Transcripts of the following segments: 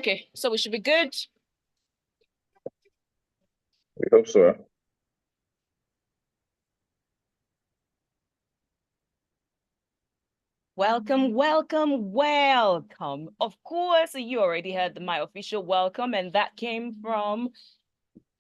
Okay, so we should be good. We hope so. Welcome, welcome, welcome. Of course, you already heard my official welcome, and that came from,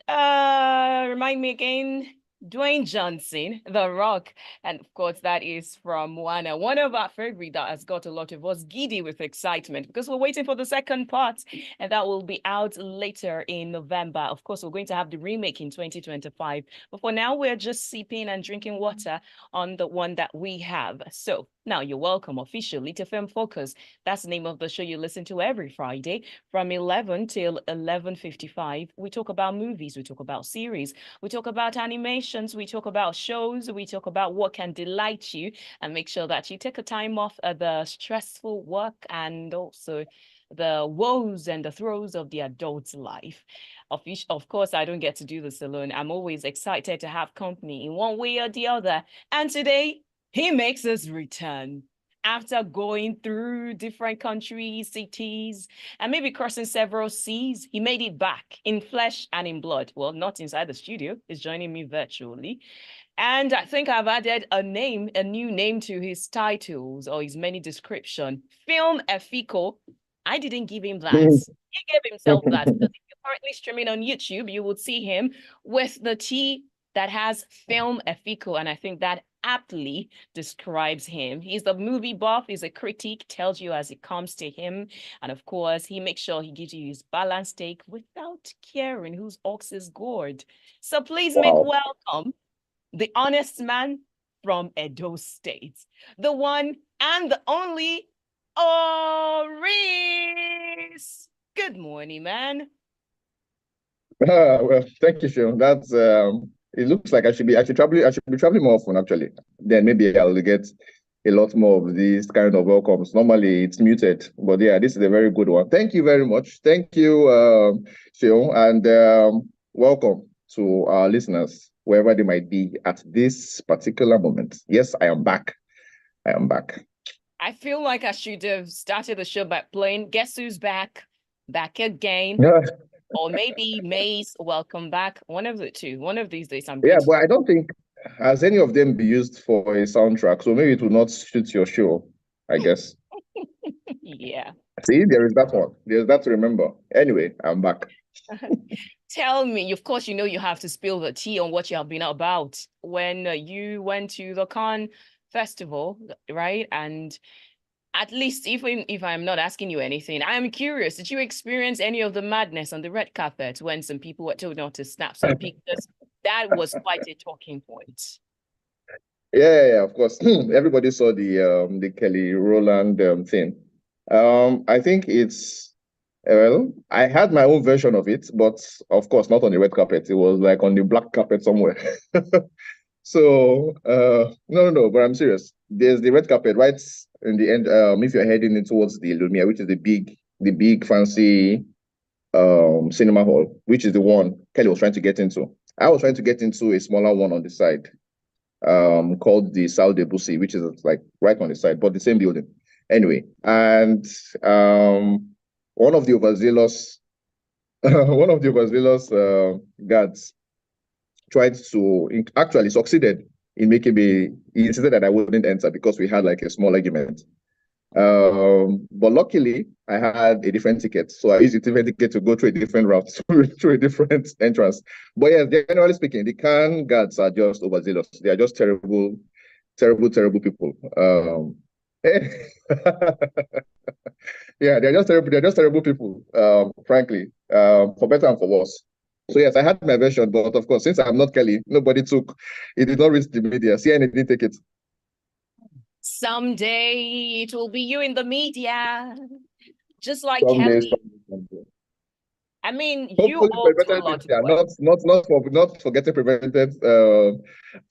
remind me again, Dwayne Johnson, The Rock. And of course, that is from one of our favorite that has got a lot of us giddy with excitement because we're waiting for the second part, and that will be out later in November. Of course, we're going to have the remake in 2025. But for now, we're just sipping and drinking water on the one that we have. So now you're welcome officially to Film Focus. That's the name of the show you listen to every Friday from 11 till 11:55. We talk about movies, we talk about series, we talk about animations, we talk about shows, we talk about what can delight you and make sure that you take a time off the stressful work and also the woes and the throes of the adult's life. Of course, I don't get to do this alone. I'm always excited to have company in one way or the other. And today, he makes his return after going through different countries, cities, and maybe crossing several seas. He made it back in flesh and in blood. Well, not inside the studio. He's joining me virtually. And I think I've added a new name to his titles or his many description. Film Efiko. I didn't give him that. He gave himself that. Because if you're currently streaming on YouTube, you would see him with the T that has Film Efiko. And I think that aptly describes him. He's a movie buff, he's a critic, tells you as it comes to him. And of course, he makes sure he gives you his balanced take without caring whose ox is gored. So please make welcome the honest man from Edo State, the one and the only Oris. Good morning, man. Well, thank you, Sean. That's it looks like I should be traveling more often actually. Then maybe I'll get a lot more of these kind of welcomes. Normally it's muted, but yeah, this is a very good one. Thank you very much. Thank you, Sean, and welcome to our listeners, wherever they might be at this particular moment. Yes, I am back. I am back. I feel like I should have started the show by playing Guess Who's Back? Back again. Or maybe Maze, welcome back. One of the two. One of these days I'm Yeah, but I don't think has any of them be used for a soundtrack, so maybe it will not suit your show, I guess. Yeah. See, there is that one. There's that to remember. Anyway, I'm back. Tell me, of course, you have to spill the tea on what you have been about when you went to the Cannes Festival, right? And at least even if I'm not asking you anything, I'm curious, did you experience any of the madness on the red carpet when some people were told not to snap some pictures? That was quite a talking point. Yeah, of course. Everybody saw the Kelly Rowland thing. I think it's well, I had my own version of it, but of course not on the red carpet. It was like on the black carpet somewhere. So no, but I'm serious. There's the red carpet right in the end. If you're heading in towards the Lumiere, which is the big fancy cinema hall, which is the one Kelly was trying to get into. I was trying to get into a smaller one on the side, called the Salle de Bussy, which is like right on the side, but the same building. Anyway, and one of the overzealous guards tried to actually succeeded in making me. He insisted that I wouldn't enter because we had like a small argument. But luckily, I had a different ticket, so I used a different ticket to go through a different route, through a different entrance. But yes, generally speaking, the Cannes guards are just overzealous. They are just terrible, terrible people. Yeah, they're just terrible. They're just terrible people. Frankly, for better and for worse. So yes, I had my version, but of course, since I'm not Kelly, nobody took it. Did not reach the media. CNN didn't take it. Someday it will be you in the media, just like Someday. I mean, hopefully you all do a lot. Yeah, not for getting prevented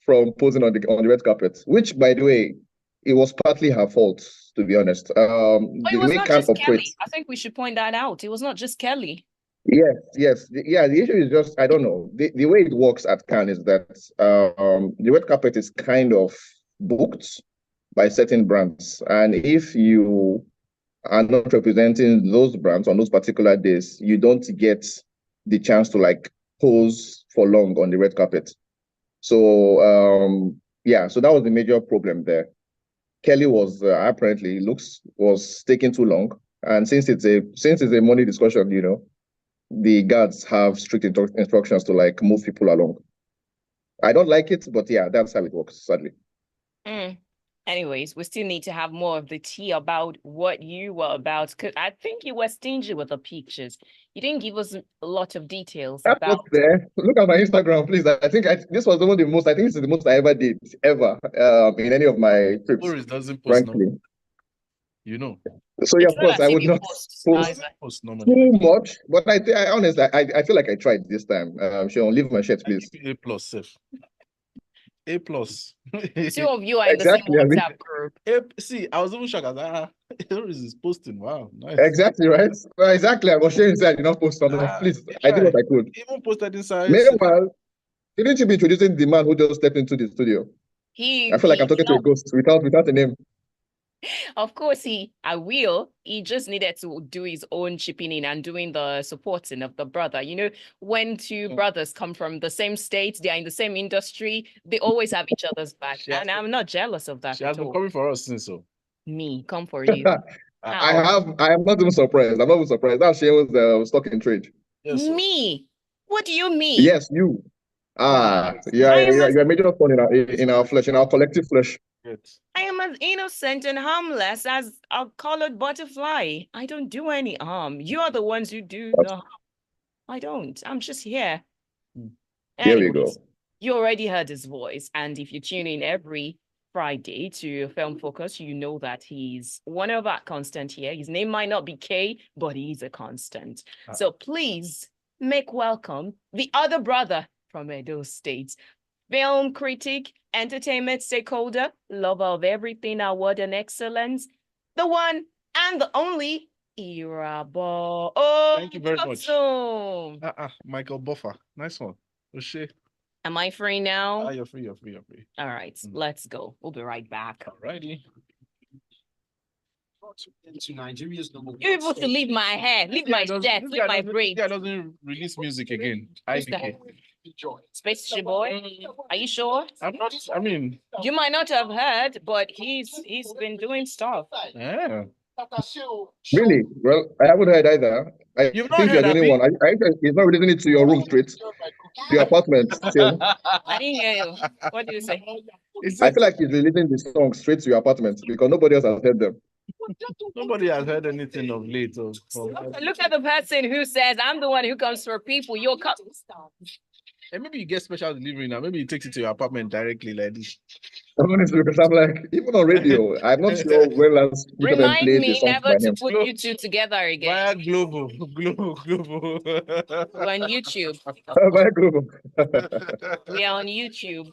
from posing on the red carpet. Which, by the way, it was partly her fault, to be honest. It was not just Kelly. I think we should point that out. It was not just Kelly. Yes. Yeah, the issue is just, I don't know. The way it works at Cannes is that the red carpet is kind of booked by certain brands. And if you are not representing those brands on those particular days, you don't get the chance to like pose for long on the red carpet. So yeah, so that was the major problem there. Kelly was apparently was taking too long, and since it's a money discussion, the guards have strict instructions to like move people along. I don't like it, but yeah, that's how it works, sadly. Anyways, we still need to have more of the tea about what you were about, because I think you were stingy with the pictures. You didn't give us a lot of details That's about. what's there. Look at my Instagram, please. I think this was one of the most. I think this is the most I ever did ever in any of my trips. Oris doesn't post frankly. So yeah, of course, I would not post too much, but I honestly, I feel like I tried this time. Sean, leave my shirt, please. A plus, Seth. A plus. Two of you are in the same WhatsApp group. See, I was even shocked. Oris is posting. Wow, nice. Exactly, right? Well, exactly. I was sharing inside, I did not post something. Please, I did what I could. Even posted inside. Meanwhile, didn't you be introducing the man who just stepped into the studio? I feel like I'm talking to a ghost without a name. Of course, I will. He just needed to do his own chipping in and doing the supporting of the brother. When two brothers come from the same state, they are in the same industry, they always have each other's back. And I'm not jealous of that. She has been coming for us since so. Me, come for you. I am not even surprised. I'm not even surprised. That she was stock in trade. Yes, so. Me? What do you mean? Yes, you. You're a major thorn in our flesh, in our collective flesh. I am as innocent and harmless as a colored butterfly. I don't do any harm. You are the ones who do the harm. I don't. I'm just here. Here we go. You already heard his voice. And if you tune in every Friday to Film Focus, you know that he's one of our constant here. His name might not be K, but he's a constant. So please make welcome the other brother from Edo State, film critic, entertainment stakeholder, lover of everything award and excellence, the one and the only Irabor. Oh, thank you very much. Michael Buffer. Nice one. Oshe. Am I free now? You're free. All right, let's go. We'll be right back. All righty. You're able to leave my hair, leave my chest, leave my braids. Yeah, doesn't release music again. Spaceship Boy, are you sure? I'm not. I mean, you might not have heard, but he's been doing stuff. Yeah. Really? Well, I haven't heard either. I think you're the only one. He's not releasing it to your room straight, to your apartment still. I didn't hear you. What did you say? I feel like he's releasing the song straight to your apartment because nobody else has heard them. Nobody has heard anything of late. Look at the person who says, I'm the one who comes for people. You're and maybe you get special delivery now. Maybe he takes it to your apartment directly like this. Honestly, because I'm like, even on radio, I'm not sure when last remind me never to put you two together again. Via Global. We're on YouTube. Via Global. We are on YouTube.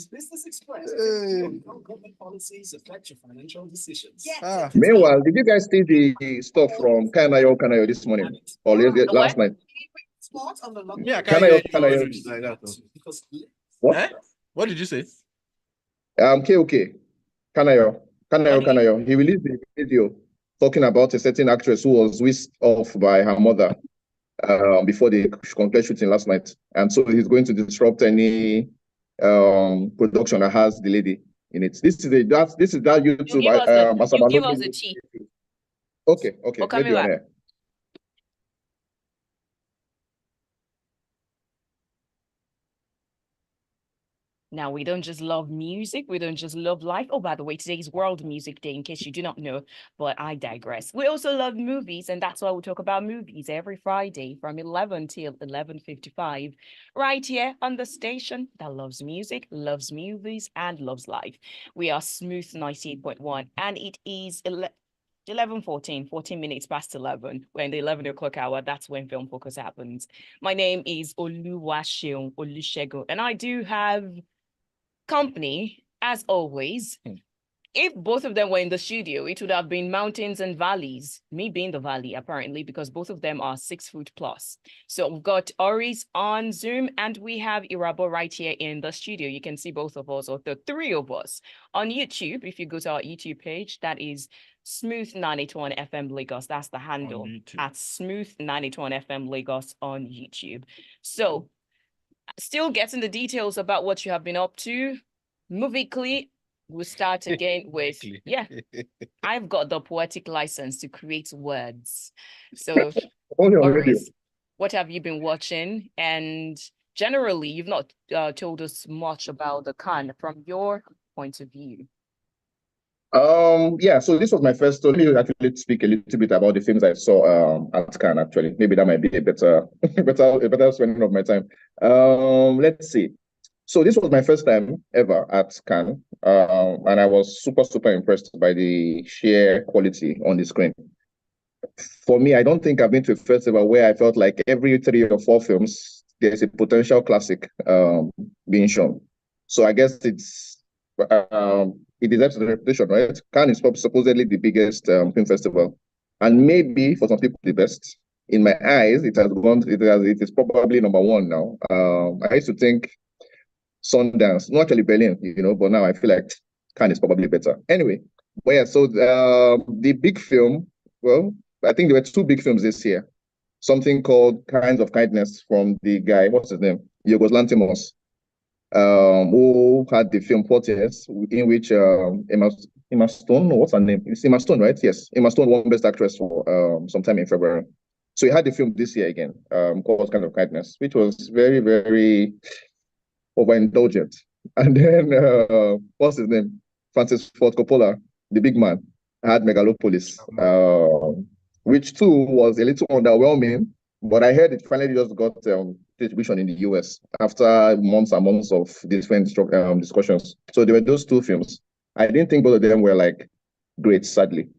Business Express. Government policies affect your financial decisions. Meanwhile, did you guys see the stuff from Kanayo this morning or last night? Yeah, Kanayo. What? What did you say? KOK. Kanayo. He released a video talking about a certain actress who was whisked off by her mother before the concluded shooting last night. And so he's going to disrupt any production that has the lady in it. This is that YouTube. Give us the tea. Okay. Maybe on air. Now, we don't just love music. We don't just love life. Oh, by the way, today is World Music Day, in case you do not know, but I digress. We also love movies, and that's why we talk about movies every Friday from 11 till 11:55, right here on the station that loves music, loves movies, and loves life. We are Smooth 98.1, and it is 14 minutes past 11. We're in the 11 o'clock hour. That's when Film Focus happens. My name is Oluwaseun, and I do have company, as always, if both of them were in the studio, it would have been mountains and valleys. Me being the valley, apparently, because both of them are 6 foot plus. So we've got Oris on Zoom, and we have Irabor right here in the studio. You can see both of us, or the three of us, on YouTube. If you go to our YouTube page, that is Smooth 981 FM Lagos. That's the handle at Smooth 981 FM Lagos on YouTube. So, still getting the details about what you have been up to. Movically, we'll start again with, I've got the poetic license to create words. So, Oris, what have you been watching? And generally, you've not told us much about the Cannes from your point of view. Yeah, so this was my first, so let me actually speak a little bit about the films I saw at Cannes, actually. Maybe that might be a better spending of my time. Let's see. So this was my first time ever at Cannes, and I was super, super impressed by the sheer quality on the screen. For me, I don't think I've been to a festival where I felt like every 3 or 4 films, there's a potential classic being shown. So I guess it deserves the reputation, right? Cannes is supposedly the biggest film festival, and maybe for some people the best. In my eyes, it is probably number 1 now. I used to think Sundance, not actually Berlin, but now I feel like Cannes is probably better. Anyway, but yeah, so the big film, well, I think there were 2 big films this year. Something called Kinds of Kindness from the guy, what's his name? Yorgos Lanthimos, who had the film Portiers, in which Emma Stone, what's her name? It's Emma Stone, right? Yes, Emma Stone won Best Actress for sometime in February. So he had the film this year again, called Kinds of Kindness, which was very, very overindulgent. And then what's his name? Francis Ford Coppola, the big man, had Megalopolis, which too was a little underwhelming, but I heard it finally just got distribution in the US after months and months of different discussions. So there were those 2 films. I didn't think both of them were like great, sadly.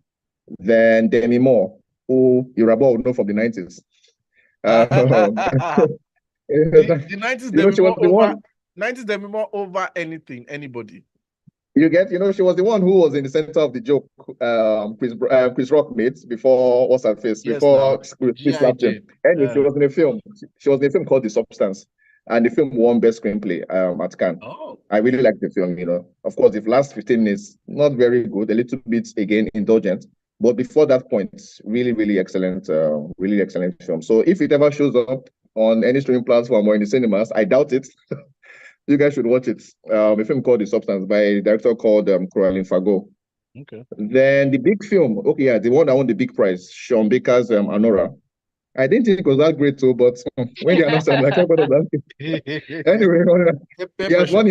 Then Demi Moore, who Irabor would know from the 90s. The 90s, she was the one. 90s, Demi Moore over anything, anybody. You get, she was the one who was in the center of the joke. Chris Rock made before what's her face? Yes, before Chris slapped him. Anyway, she was in a film. She was in a film called The Substance, and the film won Best Screenplay at Cannes. Oh, I really liked the film. Of course, the last 15 minutes not very good, a little bit again indulgent, but before that point, really, really excellent film. So if it ever shows up on any streaming platform or in the cinemas, I doubt it. You guys should watch it. A film called The Substance by a director called Coraline Fago. okay. Then the big film, the one that won the big prize, Sean Baker's Anora. I didn't think it was that great too, but when they announced it, I'm like, what was that? Anyway, he has won.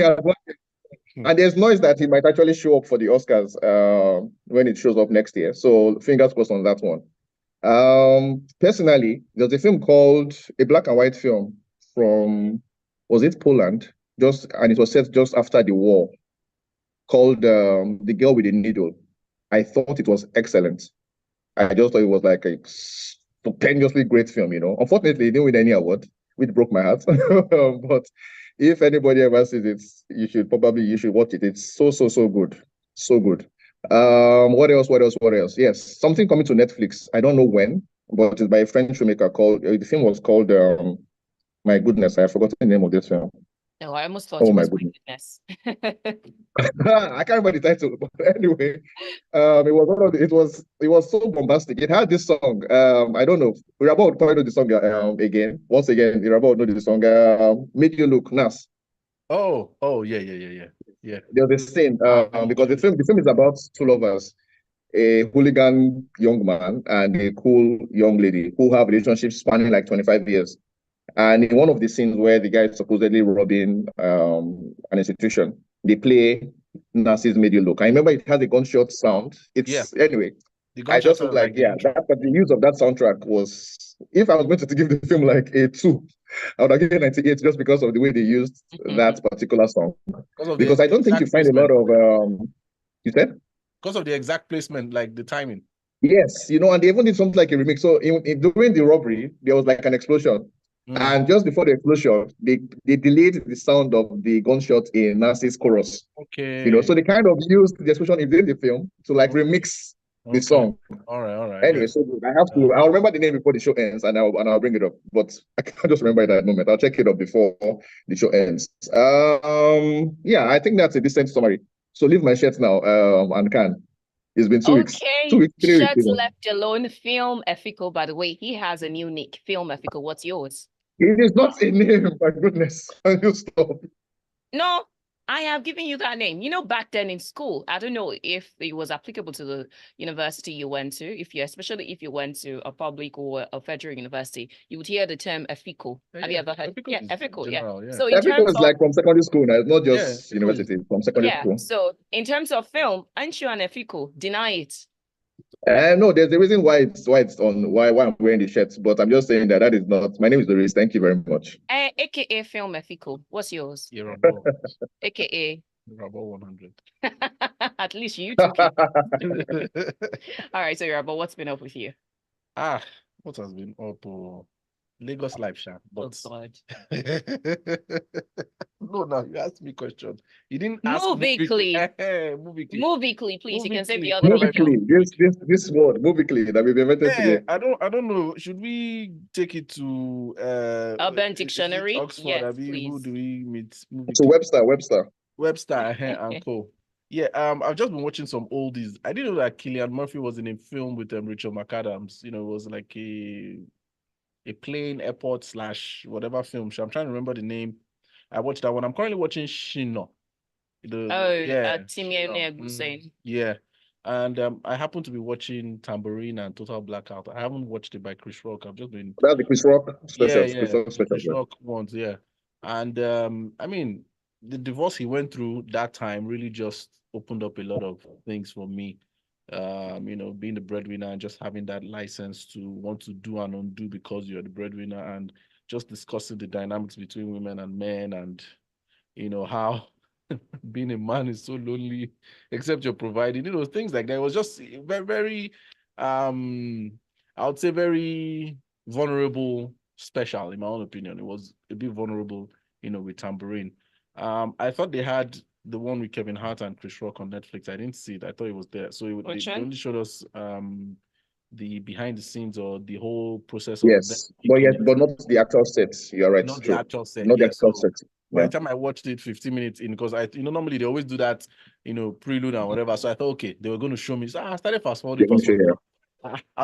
And there's noise that he might actually show up for the Oscars when it shows up next year. So fingers crossed on that one. Personally, there's a film called, a black and white film from, was it Poland? And it was set just after the war, called The Girl with the Needle. I thought it was excellent. I just thought it was like a stupendously great film, Unfortunately, it didn't win any award, which broke my heart. But if anybody ever sees it, you should watch it. It's so good. So good. What else? Yes, something coming to Netflix. I don't know when, but it's by a French filmmaker called, the film was called, my goodness, I have forgotten the name of this film. No, I almost thought it was my goodness. I can't remember the title, but anyway, it was so bombastic. It had this song. I don't know. Irabor would probably know the song again. Once again, Irabor would know the song. Make You Look, Nas. Oh, yeah. There's this scene because the film is about 2 lovers, a hooligan young man and a cool young lady who have relationships spanning like 25 years. And in one of the scenes where the guy is supposedly robbing an institution, they play Nas's Made You Look. I remember it has a gunshot sound. Anyway, I just was like, but the use of that soundtrack was, if I was going to give the film like a 2, I would have given 98 just because of the way they used that particular song. Because I don't think you find a lot of, you said? Because of the exact placement, like the timing. Yes, and they even did something like a remix. So during the robbery, there was like an explosion. And just before the explosion, they delayed the sound of the gunshot in Nancy's chorus. Okay. So they kind of used the explosion in the film to like remix the song. All right. Anyway, Yeah. so I'll remember the name before the show ends, and I'll bring it up. But I can't just remember it at that moment. I'll check it up before the show ends. Yeah, I think that's a decent summary. So leave my shirt now. And can. It's been 2 weeks. 2 weeks, 3 weeks. Shirts left alone. Film Efiko, by the way, he has a new nick. Film Efiko. What's yours? It is not a name, my goodness. Can you stop? No, I have given you that name. Back then in school, I don't know if it was applicable to the university you went to. Especially if you went to a public or a federal university, you would hear the term Efiko. Have you ever heard? Yeah, Efiko. General, yeah. So in Efiko terms is of like from secondary school now. It's not just university, from secondary school. So in terms of film, aren't you an Efiko? Deny it. No, there's a reason why it's on why I'm wearing the shirt, but I'm just saying that is not. My name is Doris. Thank you very much. AKA Film Efiko. What's yours? Irabor. AKA Irabor 100. At least you took it. All right, so Irabor, what's been up with you? What has been up? Lagos Life, Sha. But no, you asked me question. You didn't ask Movie clip. Movie clip. Movie clip, please. You can say the clip. other Movie people. clip. This word, movie clip that we've invented today. I don't know. Should we take it to Urban Dictionary? Oxford? Yes, Who please. do we meet? So Webster. And co. Yeah, I've just been watching some oldies. I didn't know that Cillian Murphy was in a film with Rachel McAdams. It was like a plane airport / whatever film. So I'm trying to remember the name. I watched that one. I'm currently watching Shino. Timmy. Yeah. And I happen to be watching Tambourine and Total Blackout. I haven't watched it by Chris Rock. I've just been That's the Chris Rock special. Chris Rock ones, yeah. And I mean, the divorce he went through that time really just opened up a lot of things for me. Being the breadwinner and just having that license to want to do and undo because you're the breadwinner, and just discussing the dynamics between women and men, and how being a man is so lonely except you're providing, things like that. It was just very, very I would say very vulnerable, special in my own opinion. It was a bit vulnerable, with Tambourine. I thought they had the one with Kevin Hart and Chris Rock on Netflix. I didn't see it. I thought it was there. So they only showed us the behind the scenes or the whole process of but not the actual sets. You're right. Not the actual set. Not the actual set. By the time I watched it 15 minutes in, because normally they always do that, prelude and whatever. So I thought, okay, they were going to show me. So I started fast forwarding. I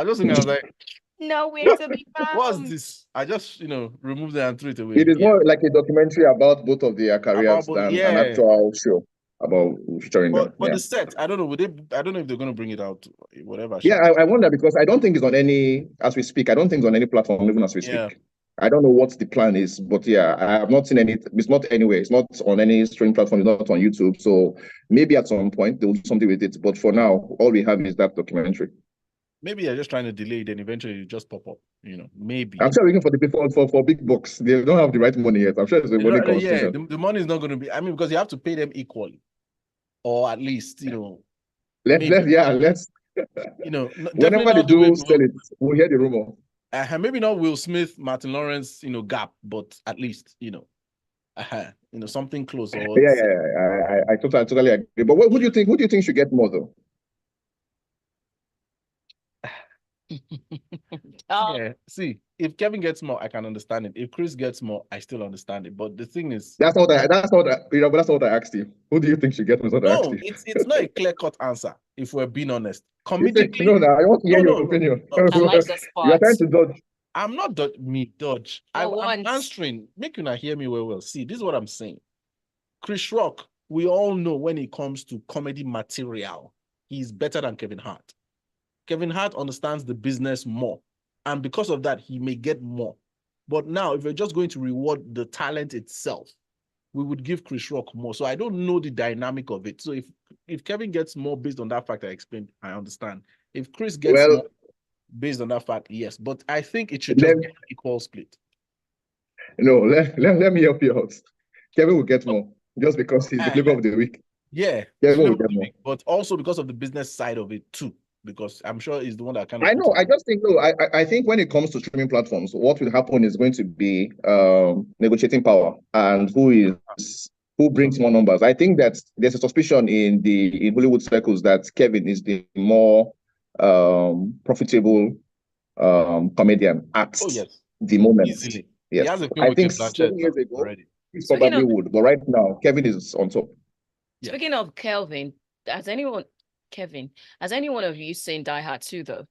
was like, no way to be found. What's this? I just, removed it and threw it away. It is more like a documentary about both of their careers than an actual show about featuring them. But the set, I don't know. I don't know if they're going to bring it out, whatever. Yeah, I wonder, because I don't think it's on any, as we speak. I don't think it's on any platform, even as we speak. I don't know what the plan is, but yeah, I have not seen any. It's not anywhere. It's not on any streaming platform. It's not on YouTube. So maybe at some point they'll do something with it. But for now, all we have is that documentary. Maybe they're just trying to delay it, and eventually it just pop up. Maybe. I'm sure waiting for the people for big bucks. They don't have the right money yet. I'm sure it's the money comes. Yeah, the money is not going to be. I mean, because you have to pay them equally, or at least Let's. Whenever they do sell it, we'll hear the rumor. Maybe not Will Smith, Martin Lawrence, gap, but at least something close. Or I totally agree. But who do you think should get more though? See, if Kevin gets more, I can understand it. If Chris gets more, I still understand it. But the thing is, that's not what I asked you. Who do you think should get more? No, it's not a clear-cut answer. If we're being honest, comedically, I want to hear your opinion. I like the spot. You're trying to dodge. I'm not dodge. I'm answering. Make you not hear me well. See, this is what I'm saying. Chris Rock, we all know when it comes to comedy material, he's better than Kevin Hart. Kevin Hart understands the business more, and because of that, he may get more. But now, if we're just going to reward the talent itself, we would give Chris Rock more. So I don't know the dynamic of it. So if Kevin gets more based on that fact I explained, I understand. If Chris gets more based on that fact, yes. But I think it should just be an equal split. No, let me help you out. Kevin will get more just because he's the flavor of the week. Yeah, Kevin will get more. But also because of the business side of it too. Because I'm sure he's the one that kind of I put know. it. I just think no. I think when it comes to streaming platforms, what will happen is going to be negotiating power and who brings more numbers. I think that there's a suspicion in Hollywood circles that Kevin is the more profitable comedian at Oh yes, the moment. easily. He Yes, has a film I with think Kate 7 Blanchett years now ago already. he Speaking probably of would, but right now Kevin is on top. Yeah. speaking of Kelvin, has anyone Kevin, has any one of you seen Die Hard 2 though?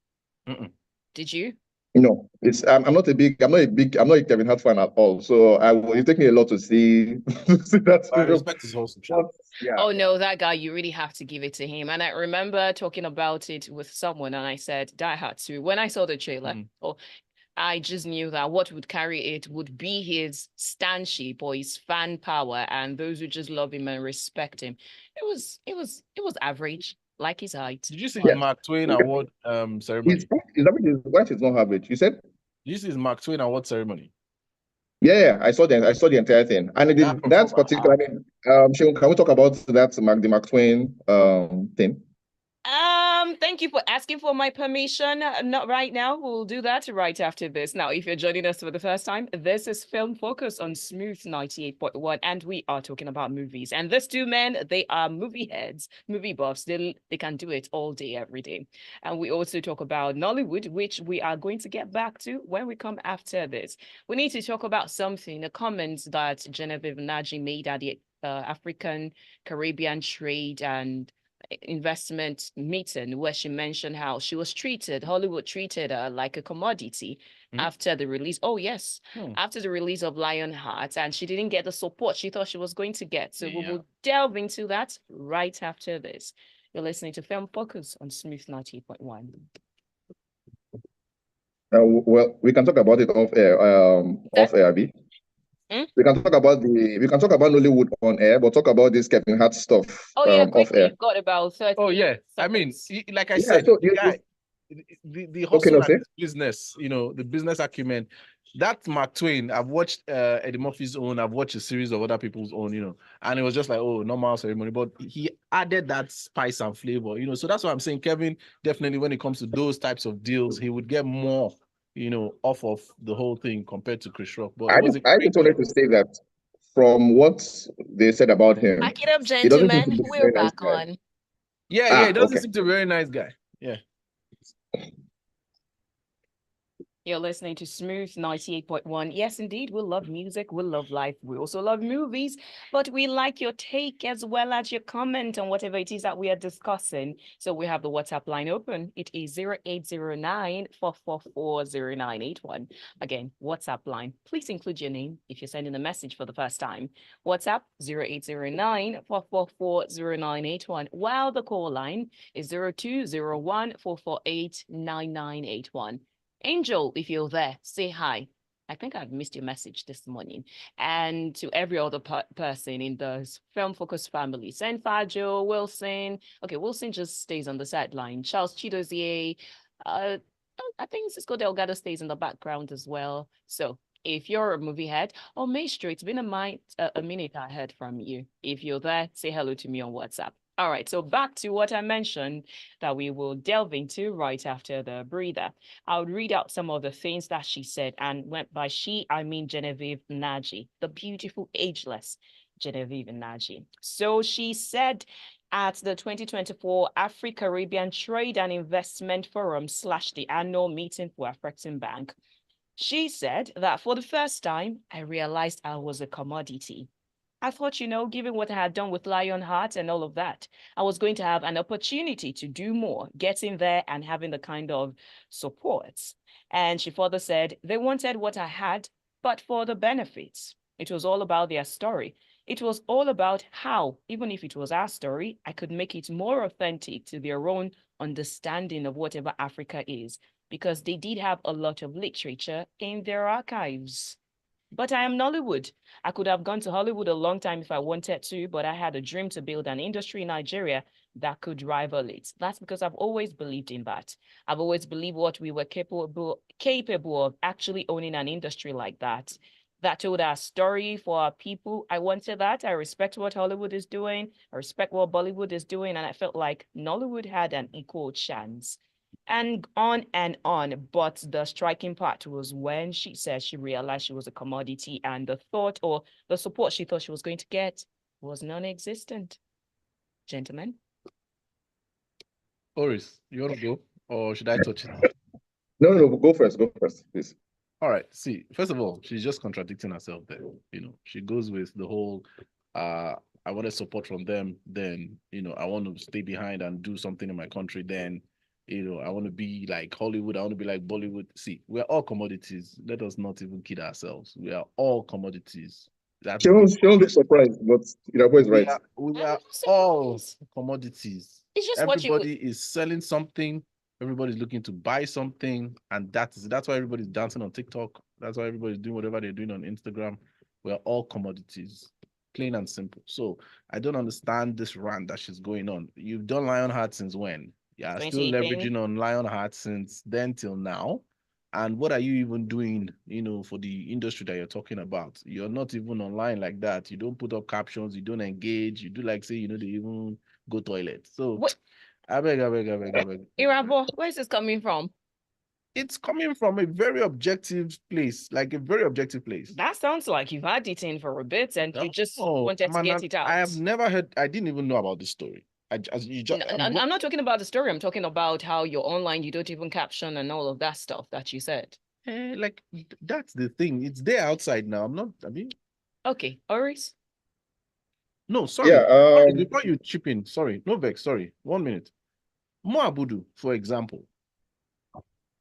Mm-mm. Did you? No, I'm not a Kevin Hart fan at all. So it took me a lot to see, to see that I film. respect his hustle. But yeah, Oh no, that guy, you really have to give it to him. And I remember talking about it with someone and I said, Die Hard 2. When I saw the trailer, oh, I just knew that what would carry it would be his stanship or his fan power and those who just love him and respect him. It was average, like his height. Did you see yeah. his Mark Twain Award ceremony? Is that his wife is not average? You said? Did you see his Mark Twain Award ceremony? Yeah, I saw the entire thing, and That that's performance. particular. I mean, Seun, can we talk about that the Mark Twain thing? Thank you for asking for my permission. Not right now. We'll do that right after this. Now, if you're joining us for the first time, this is Film Focus on Smooth 98.1, and we are talking about movies. And these two men, they are movie heads, movie buffs. They can do it all day, every day. And we also talk about Nollywood, which we are going to get back to when we come after this. We need to talk about something, the comments that Genevieve Naji made at the African Caribbean Trade and investment meeting where she mentioned how she was treated, Hollywood treated her like a commodity after the release. Oh, yes, after the release of Lionheart, and she didn't get the support she thought she was going to get. So we will delve into that right after this. You're listening to Film Focus on Smooth 90.1. Well, we can talk about it off air. Off air, Abi. We can talk about Nollywood on air, but talk about this Kevin Hart stuff Oh, yeah, off quickly. air. You've got about 30 Oh yeah, I mean, seconds. like I Yeah, said, so the guy, the Okay, hustle no, and say. his business, the business acumen. That Mark Twain, I've watched Eddie Murphy's own, I've watched a series of other people's own, and it was just like, oh, normal ceremony, but he added that spice and flavor, so that's what I'm saying. Kevin, definitely when it comes to those types of deals, he would get more, off of the whole thing compared to Chris Rock. But it was a I great just wanted to say that from what they said about him, Back it up, he doesn't seem to gentlemen. be a We're very nice back guy. on. Yeah, it doesn't Okay. seem to be a very nice guy. Yeah. You're listening to Smooth 98.1. Yes, indeed, we love music, we love life, we also love movies, but we like your take as well as your comment on whatever it is that we are discussing. So we have the WhatsApp line open. It is 0809-444-0981. Again, WhatsApp line. Please include your name if you're sending a message for the first time. WhatsApp 0809-444-0981, while the call line is 0201-448-9981. Angel, if you're there, say hi. I think I've missed your message this morning. And to every other person in the Film Focus family, Senfajo, Wilson. Okay, Wilson just stays on the sideline. Charles Chidozie. I think Cisco Delgado stays in the background as well. So if you're a movie head, or Maestro, it's been a minute I heard from you. If you're there, say hello to me on WhatsApp. All right, so back to what I mentioned that we will delve into right after the breather. I would read out some of the things that she said, and by she, I mean Genevieve Naji, the beautiful, ageless Genevieve Naji. So she said at the 2024 Afro-Caribbean Trade and Investment Forum / the annual meeting for Afrexim Bank, she said that for the first time, I realized I was a commodity. I thought, given what I had done with Lionheart and all of that, I was going to have an opportunity to do more, getting there and having the kind of support. And she further said, they wanted what I had, but for the benefits. It was all about their story. It was all about how, even if it was our story, I could make it more authentic to their own understanding of whatever Africa is, because they did have a lot of literature in their archives. But I am Nollywood. I could have gone to Hollywood a long time if I wanted to, but I had a dream to build an industry in Nigeria that could rival it. That's because I've always believed in that. I've always believed what we were capable of actually owning an industry like that. that told our story for our people. I wanted that. I respect what Hollywood is doing. I respect what Bollywood is doing. And I felt like Nollywood had an equal chance. And on and on. But the striking part was when she said she realized she was a commodity and the thought or the support she thought she was going to get was non-existent. Gentlemen. Oris, you want to go or should I touch it? No, go first, please. All right. See, first of all, she's just contradicting herself there. She goes with the whole I wanted support from them, then I want to stay behind and do something in my country, then I want to be like Hollywood, I want to be like Bollywood. See, we're all commodities. Let us not even kid ourselves. We are all commodities. She won't be surprised, but Irabor is right. We are all commodities. It's just everybody is selling something. Everybody's looking to buy something, and that's why everybody's dancing on TikTok. That's why everybody's doing whatever they're doing on Instagram. We're all commodities, plain and simple. So I don't understand this rant that she's going on. You've done Lionheart since when? Yeah, still leveraging on Lionheart since then till now. And what are you even doing, for the industry that you're talking about? You're not even online like that. You don't put up captions. You don't engage. You do like say, they even go toilet. So what? I beg. Irabor, where is this coming from? It's coming from a very objective place, like a very objective place. That sounds like you've had it in for a bit and you just wanted to get it out. I have never heard, I didn't even know about this story. I'm not talking about the story. I'm talking about how you're online, you don't even caption and all of that stuff that you said. Like, that's the thing. It's there outside now. Okay, Oris? No, sorry. Yeah, before you chip in, sorry. No vex, sorry. 1 minute. Mo Abudu, for example,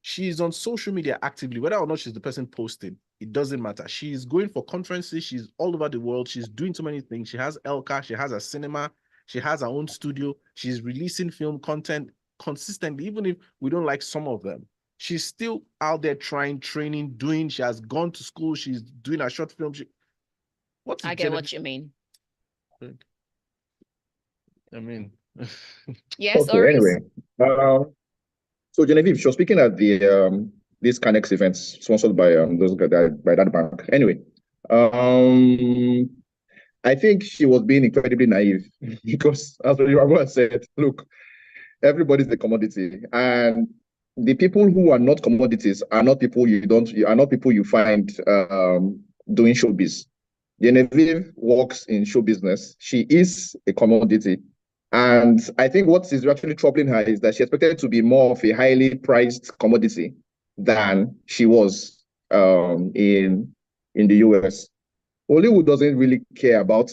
she's on social media actively, whether or not she's the person posting, it doesn't matter. She's going for conferences. She's all over the world. She's doing so many things. She has Elka. She has a cinema. She has her own studio. She's releasing film content consistently, even if we don't like some of them. She's still out there training, doing. She has gone to school. She's doing a short film. I get what you mean. Yes, okay, anyway. So Genevieve, she was speaking at the this Canex events sponsored by by that bank. Anyway, I think she was being incredibly naive because, as Irabor said, look, everybody's a commodity, and the people who are not commodities are not people you find doing showbiz. Genevieve works in show business. She is a commodity. And I think what is actually troubling her is that she expected to be more of a highly priced commodity than she was in the US. Hollywood doesn't really care about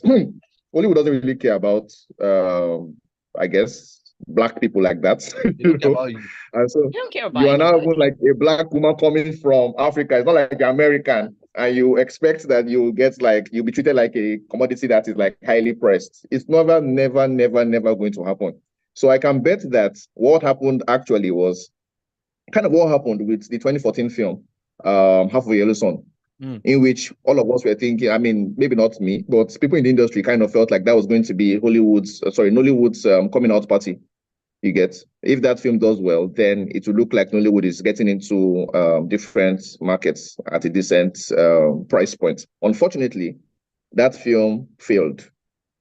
I guess Black people like that. And so you don't care about you are now like a Black woman coming from Africa. It's not like you're American and you expect that you'll be treated like a commodity that is like highly priced. It's never going to happen. So I can bet that what happened actually was kind of what happened with the 2014 film, Half of a Yellow Sun, in which all of us were thinking, I mean, maybe not me, but people in the industry kind of felt like that was going to be Nollywood's coming out party. You get, if that film does well, then it will look like Nollywood is getting into different markets at a decent price point. Unfortunately, that film failed.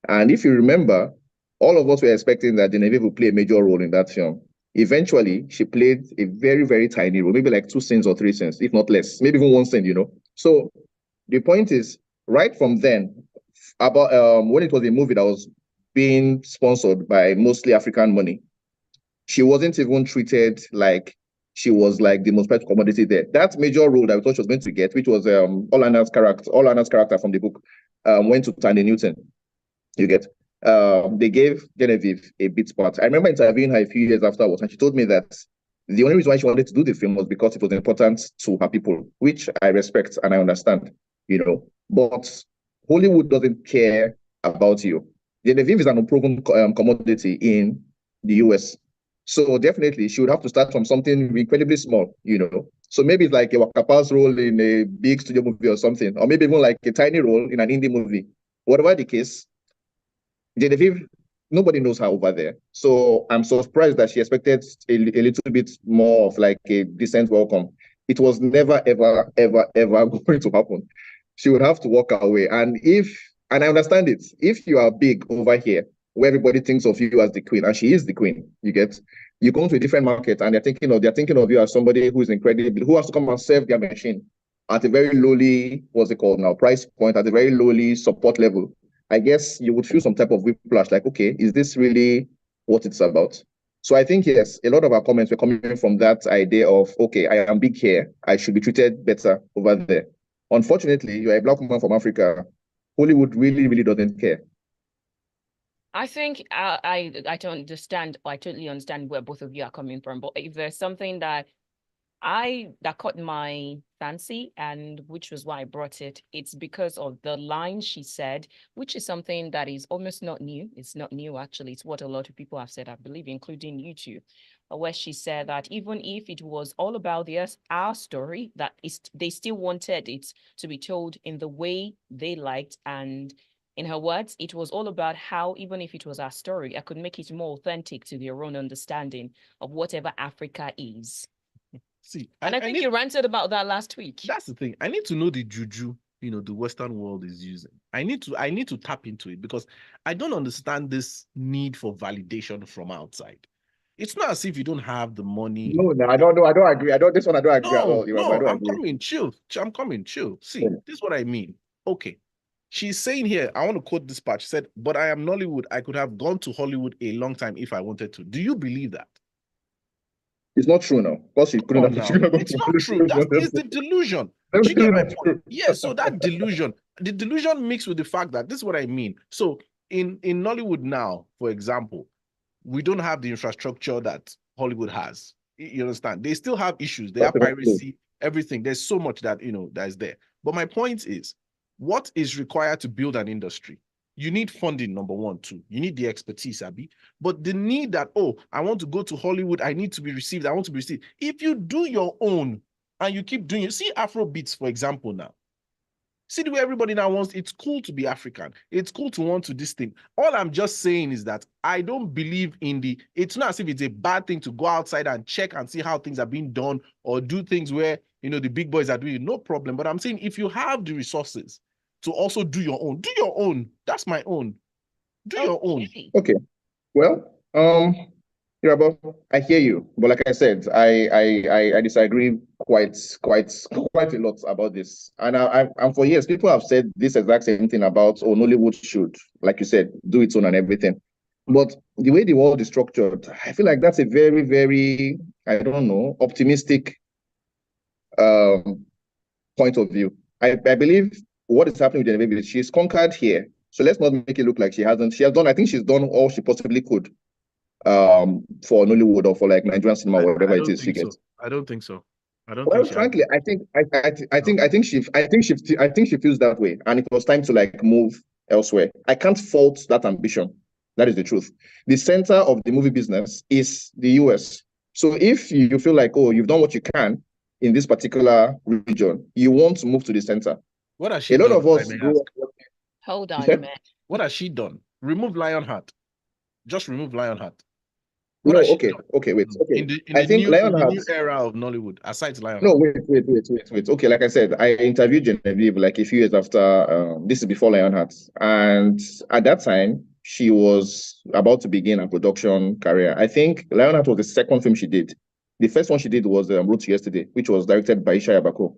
And if you remember, all of us were expecting that Genevieve would play a major role in that film. Eventually, she played a very, very tiny role, maybe like 2 scenes or 3 scenes, if not less, maybe even 1 scene, So the point is, right from then, about when it was a movie that was being sponsored by mostly African money, she wasn't even treated like she was like the most prized commodity there. That major role that we thought she was going to get, which was Olana's character from the book, went to Tandy Newton. You get, they gave Genevieve a bit part. I remember interviewing her a few years afterwards, and she told me that the only reason why she wanted to do the film was because it was important to her people, which I respect and I understand, But Hollywood doesn't care about you. Genevieve is an unproven commodity in the US. So definitely she would have to start from something incredibly small, So maybe it's like a Wakapa's role in a big studio movie or something, or maybe even like a tiny role in an indie movie. Whatever the case, Genevieve, nobody knows her over there. So I'm surprised that she expected a little bit more of like a decent welcome. It was never, ever, ever, ever going to happen. she would have to walk away. And I understand it, if you are big over here, where everybody thinks of you as the queen, and she is the queen, you go to a different market and they're thinking of you as somebody who is incredible, who has to come and serve their machine at a very lowly, what's it called now, price point, at a very lowly support level. I guess you would feel some type of whiplash, like, okay, is this really what it's about? So I think, yes, a lot of our comments were coming from that idea of, okay, I am big here, I should be treated better over there. Unfortunately, you're a Black woman from Africa. Hollywood really, really doesn't care. I think I don't understand. I totally understand where both of you are coming from. But if there's something that caught my fancy, and which was why I brought it, it's because of the line she said, which is something that is almost not new. It's not new, actually. It's what a lot of people have said, I believe, including you two, where she said that even if it was all about our story, that is, they still wanted it to be told in the way they liked. And in her words, it was all about how, even if it was our story, I could make it more authentic to their own understanding of whatever Africa is. See, And I think you ranted about that last week. That's the thing. I need to know the juju, the Western world is using. I need to tap into it, because I don't understand this need for validation from outside. It's not as if you don't have the money. No, I don't know. I don't agree. I don't agree at all. I'm coming. Chill. I'm coming. Chill. See, this is what I mean. Okay. She's saying here, I want to quote this part. She said, "But I am Nollywood. I could have gone to Hollywood a long time if I wanted to." Do you believe that? It's not true now. Because she couldn't have. It's not true. That is the delusion. Do you get my point? Yeah, so that delusion, the delusion mixed with the fact that, this is what I mean. So in Nollywood now, for example, we don't have the infrastructure that Hollywood has. You understand? They still have issues. They have piracy, everything. There's so much that, that is there. But my point is, what is required to build an industry? You need funding, number one, too. You need the expertise, Abi. But the need that, I want to go to Hollywood, I need to be received, I want to be received. If you do your own and you keep doing it, see Afro beats, for example, now. See the way everybody now wants, it's cool to be African. It's cool to want to this thing. All I'm just saying is that I don't believe in it's not as if it's a bad thing to go outside and check and see how things are being done, or do things where, the big boys are doing it, no problem. But I'm saying, if you have the resources to also do your own. Do your own. That's my own. Do your own. Okay. Well, Irabor, I hear you, but like I said, I disagree quite a lot about this. And for years, people have said this exact same thing about, Nollywood should, like you said, do its own and everything. But the way the world is structured, I feel like that's a very, very, I don't know, optimistic point of view. I believe what is happening with Genevieve is she's conquered here. So let's not make it look like she hasn't. She has done, I think she's done all she possibly could for Nollywood, or for like Nigerian cinema, whatever it is she gets. I don't think so. Well, frankly, I think she feels that way, and it was time to like move elsewhere. I can't fault that ambition. That is the truth. The center of the movie business is the US. So if you feel like, you've done what you can in this particular region, you want to move to the center. What has she done? A lot of us Hold on a minute. What has she done? Remove Lionheart. Just remove Lionheart. Okay, wait. Okay. In the new era of Nollywood, aside Lionheart. No, wait. Okay, like I said, I interviewed Genevieve like a few years after, this is before Lionheart. And at that time, she was about to begin her production career. I think Lionheart was the second film she did. The first one she did was Road to Yesterday, which was directed by Isha Yabako.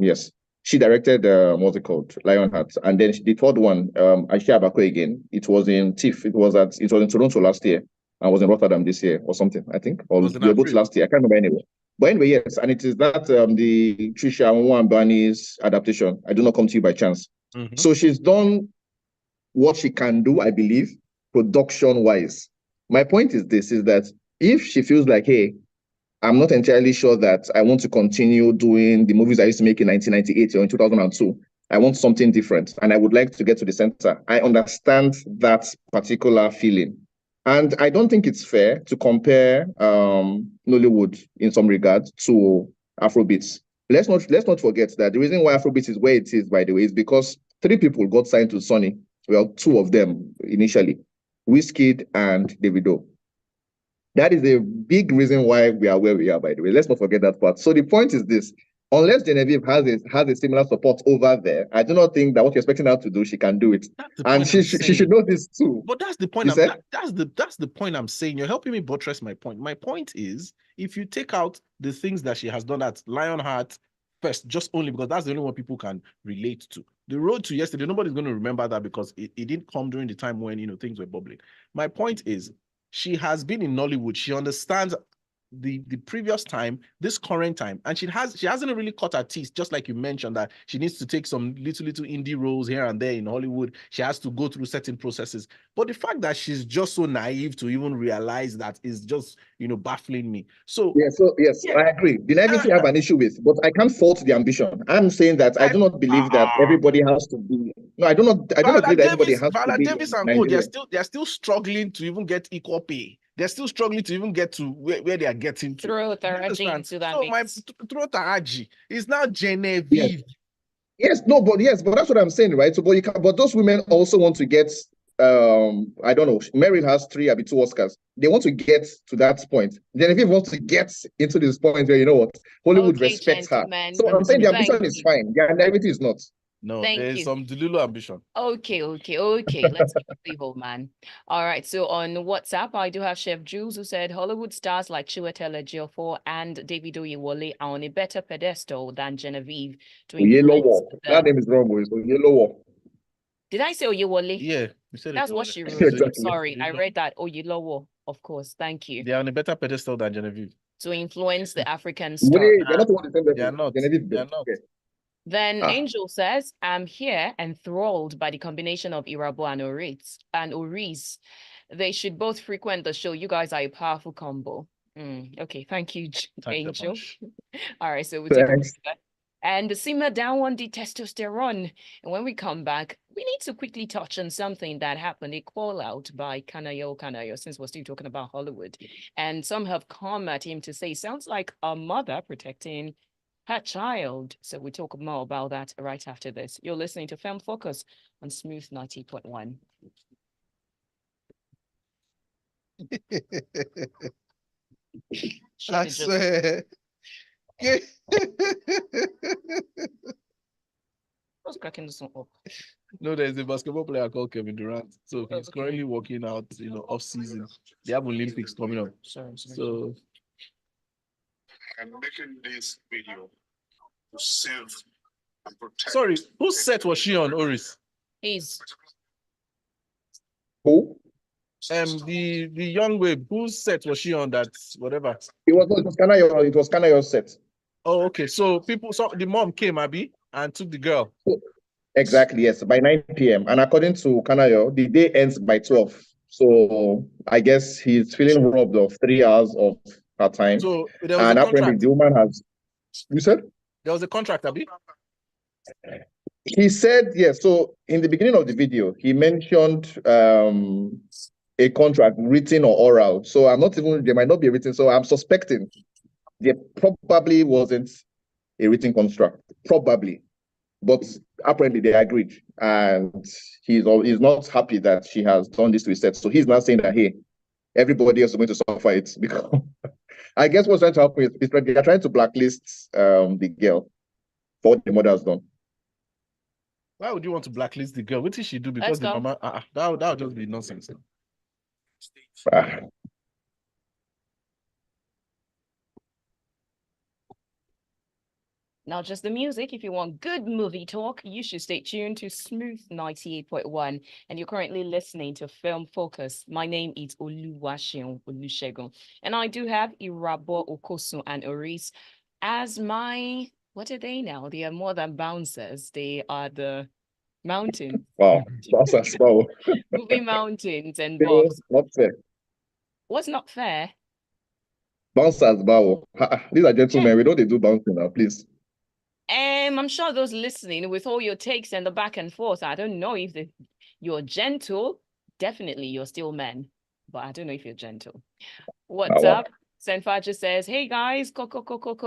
Yes. She directed, what's it called? Lionheart. And then the third one, Isha Yabako again. It was in TIFF. It was in Toronto last year. I was in Rotterdam this year or something, I think. Or we were both last year. I can't remember anyway. But anyway, yes. And it is that the Trisha Nwambani's adaptation. I do not come to you by chance. Mm-hmm. So she's done what she can do, I believe, production-wise. My point is this, is that if she feels like, hey, I'm not entirely sure that I want to continue doing the movies I used to make in 1998 or in 2002. I want something different, and I would like to get to the center. I understand that particular feeling. And I don't think it's fair to compare Nollywood in some regard to Afrobeats. Let's not forget that the reason why Afrobeats is where it is, by the way, is because 3 people got signed to Sony. Well, 2 of them initially, Wizkid and Davido. That is a big reason why we are where we are, by the way. Let's not forget that part. So the point is this. unless Genevieve has a similar support over there, I do not think that what you're expecting her to do, she can do it. That's the And point I'm she should saying. know this too. But that's the point. You said? That's the point I'm saying. You're helping me buttress my point. My point is, if you take out the things that she has done at Lionheart first, just only because that's the only one people can relate to. The road to yesterday, nobody's going to remember that because it didn't come during the time when things were bubbling. My point is, she has been in Nollywood. She understands the previous time, this current time, and she hasn't really cut her teeth, just like you mentioned that she needs to take some little indie roles here and there in Hollywood. She has to go through certain processes. But the fact that she's just so naive to even realize that is just baffling me. So yes, I agree. The naivety I have an issue with, but I can't fault the ambition. I'm saying that I do not believe that everybody has to be. No, I do not believe that everybody has to be Davis and Co, they're still struggling to even get equal pay. They're still struggling to even get to where they are getting to. Throw Taraji into that mix. Throw Taraji. It's now Genevieve. Yes, but that's what I'm saying, right? So, but those women also want to get. I don't know. Meryl has 3, maybe 2 Oscars. They want to get to that point. Genevieve wants to get into this point where Hollywood respects her. So I'm saying the ambition is fine. The naivety is not. No, there's some Delulu ambition. Okay. Let's keep it civil, man. All right. So on WhatsApp, I do have Chef Jules who said Hollywood stars like Chiwetel Ejiofor and David Oyewole are on a better pedestal than Genevieve to Yellow. That name is wrong, boys. So Yellow. Did I say Oyewole? Yeah, you said that's what she wrote. Exactly. Sorry, I read that. Oyelowo, of course. Thank you. They are on a better pedestal than Genevieve. To influence the African star. They're not on the same level. They are not. Genevieve, they are not. Okay. Then Angel says, I'm here enthralled by the combination of Irabor and Oris. They should both frequent the show. You guys are a powerful combo. Okay, thank you, Angel. All right, so we'll take a break. And simmer down on the testosterone. And when we come back, we need to quickly touch on something that happened, a call out by Kanayo, since we're still talking about Hollywood. And some have come at him to say, sounds like a mother protecting her child. So we'll talk more about that right after this. You're listening to Film Focus on Smooth 90.1. I swear. What's cracking this one up? No, there's a basketball player called Kevin Durant. So he's currently working out, off season. They have Olympics coming up. Sorry. So I'm making this video to save and protect. Sorry, whose set was she on, Oris? Who? The young wave, whose set was she on? That whatever. It was Kanayo's set. Oh, okay. So the mom came, Abby, and took the girl. Exactly, yes, by 9 p.m. And according to Kanayo, the day ends by 12. So I guess he's feeling robbed of 3 hours of her time. So there was and a apparently contract. the woman has. You said? There was a contract, Abby? He said, yes. So in the beginning of the video, he mentioned a contract, written or oral. So there might not be written. So I'm suspecting there probably wasn't a written contract, probably. But apparently they agreed. And he's not happy that she has done this to his set. So he's not saying that, hey, everybody else is going to suffer it. Because I guess what's trying to happen is they're trying to blacklist the girl for what the mother has done. Why would you want to blacklist the girl? What did she do? Because the mama, that would just be nonsense. Not just the music. If you want good movie talk, you should stay tuned to Smooth 98.1. And you're currently listening to Film Focus. My name is Oluwaseun, and I do have Irabor, Okosun, and Oris as my, what are they now? They are more than bouncers. They are the mountains. Wow, bouncers, wow. Moving mountains and buffs. Not fair. What's not fair? Bouncers, wow. These are gentlemen. We know they do bouncing now, please. I'm sure those listening, with all your takes and the back and forth, I don't know if you're gentle. Definitely, you're still men, but I don't know if you're gentle. What's up? Senfaja says, hey guys, Coco,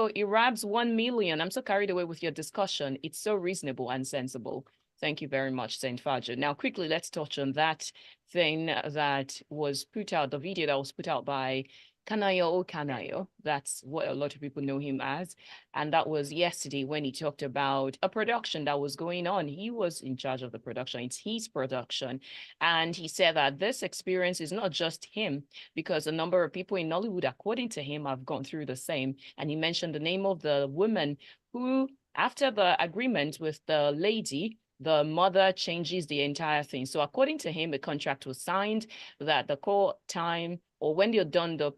Irab's 1 million. I'm so carried away with your discussion. It's so reasonable and sensible. Thank you very much, Senfaja. Now, quickly, let's touch on that thing that was put out, the video that was put out by Kanayo or Kanayo, that's what a lot of people know him as. And that was yesterday when he talked about a production that was going on. He was in charge of the production. It's his production. And he said that this experience is not just him, because a number of people in Nollywood, according to him, have gone through the same. And he mentioned the name of the woman who, after the agreement with the lady, the mother changes the entire thing. So according to him, a contract was signed that the call time, or when they're done, the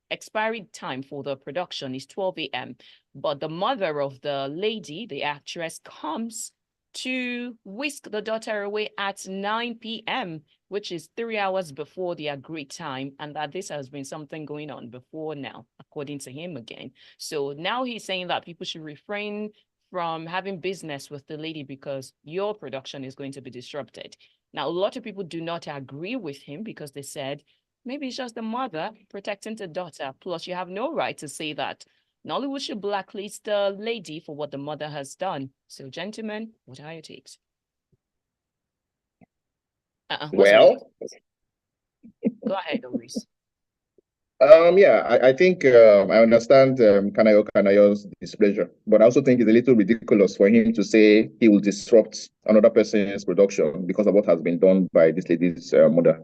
expiry time for the production is 12 a.m. But the mother of the lady, the actress, comes to whisk the daughter away at 9 p.m., which is 3 hours before the agreed time, and that this has been something going on before now, according to him again. So now he's saying that people should refrain from having business with the lady because your production is going to be disrupted. Now, a lot of people do not agree with him because they said, maybe it's just the mother protecting the daughter. Plus, you have no right to say that. Nollywood should blacklist the lady for what the mother has done. So, gentlemen, what are your takes? Well, go ahead, Oris. Yeah, I think I understand Kanayo's displeasure, but I also think it's a little ridiculous for him to say he will disrupt another person's production because of what has been done by this lady's mother.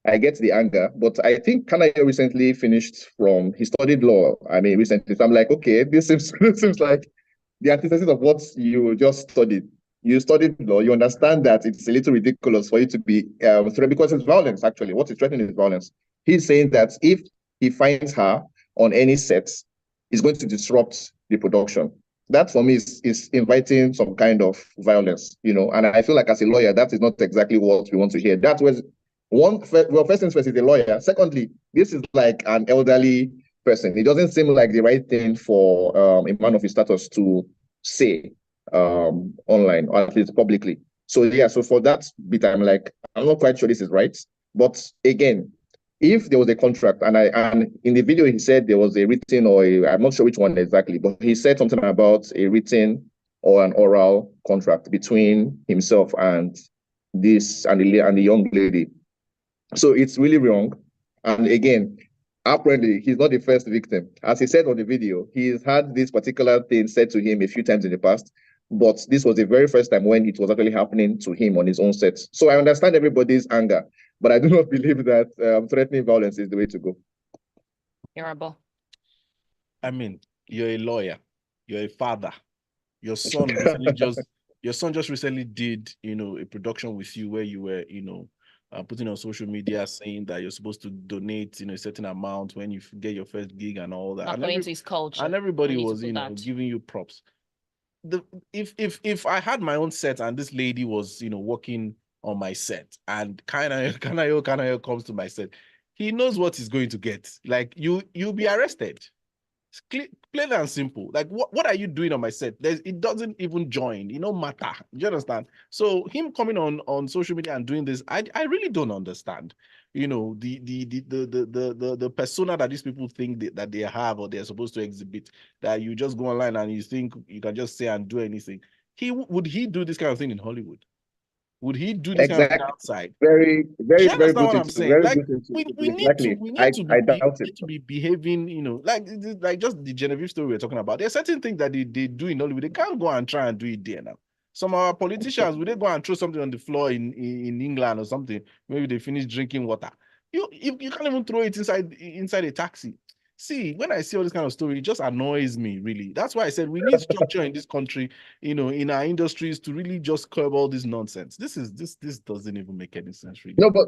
I get the anger, but I think Kanayo recently finished he studied law. I mean, recently. So I'm like, okay, this seems like the antithesis of what you just studied. You studied law, you understand that it's a little ridiculous for you to be threatened because it's violence, actually. What is threatening is violence. He's saying that if he finds her on any set, he's going to disrupt the production. That for me is inviting some kind of violence, and I feel like as a lawyer, that is not exactly what we want to hear. That was first things first, he's a lawyer. Secondly, this is like an elderly person. It doesn't seem like the right thing for a man of his status to say online, or at least publicly. So yeah, so for that bit, I'm not quite sure this is right. But again, if there was a contract, and in the video he said there was a written I'm not sure which one exactly, but he said something about a written or an oral contract between himself and the young lady. So it's really wrong. And again, apparently he's not the first victim. As he said on the video, he's had this particular thing said to him a few times in the past, but this was the very first time when it was actually happening to him on his own set. So I understand everybody's anger, but I do not believe that threatening violence is the way to go. Irabor. I mean, you're a lawyer, you're a father. Your son recently just recently did, a production with you where you were, putting on social media saying that you're supposed to donate, a certain amount when you get your first gig and all that. According to his culture. And everybody was, giving you props. If I had my own set and this lady was, working on my set and Kanayo comes to my set, he knows what he's going to get. Like you'll be arrested. It's plain and simple. Like what are you doing on my set? It doesn't even join. It don't matter. Do you understand? So him coming on social media and doing this, I really don't understand. The persona that these people think that they have or they're supposed to exhibit, that you just go online and you think you can just say and do anything. Would he do this kind of thing in Hollywood? Would he do this kind of thing outside? Very, very, very good. What I'm saying? Like we need to be behaving, like just the Genevieve story we're talking about. There are certain things that they do in Hollywood. They can't go and try and do it there now. Some of our politicians, would they go and throw something on the floor in England or something? Maybe they finish drinking water. You can't even throw it inside a taxi. See, when I see all this kind of story, it just annoys me, really. That's why I said we need structure in this country, in our industries to really just curb all this nonsense. This doesn't even make any sense, really. No, but